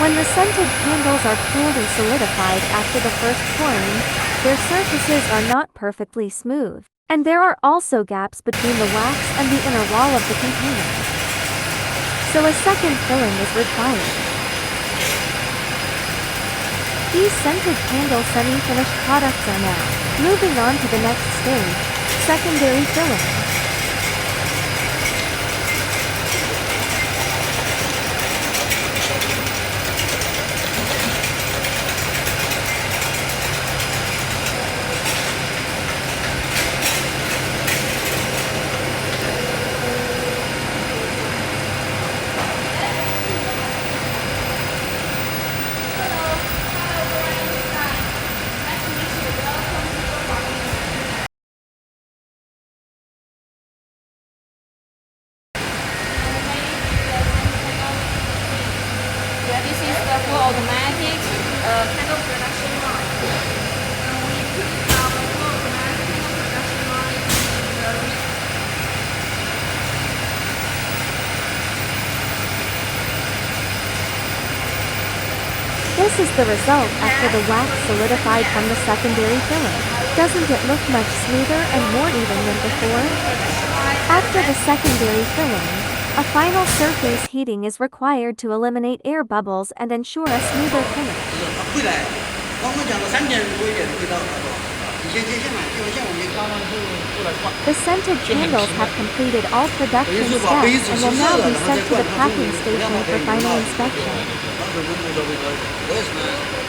When the scented candles are cooled and solidified after the first pouring, their surfaces are not perfectly smooth, and there are also gaps between the wax and the inner wall of the container. So a second filling is required. These scented candle semi-finished products are now moving on to the next stage, secondary filling. Yeah, this is the full automatic candle production line. We put our full automatic candle production line in the This is the result after the wax solidified from the secondary filling. Doesn't it look much smoother and more even than before? After the secondary filling, a final surface heating is required to eliminate air bubbles and ensure a smoother finish. 会来，刚刚讲了3点多一点就可以到了，你先接线嘛，接完线我们就刚刚就过来挂。 The scented candles have completed all production steps and will now be sent to the packing station for final inspection. 当时温度稍微高一点，我也是。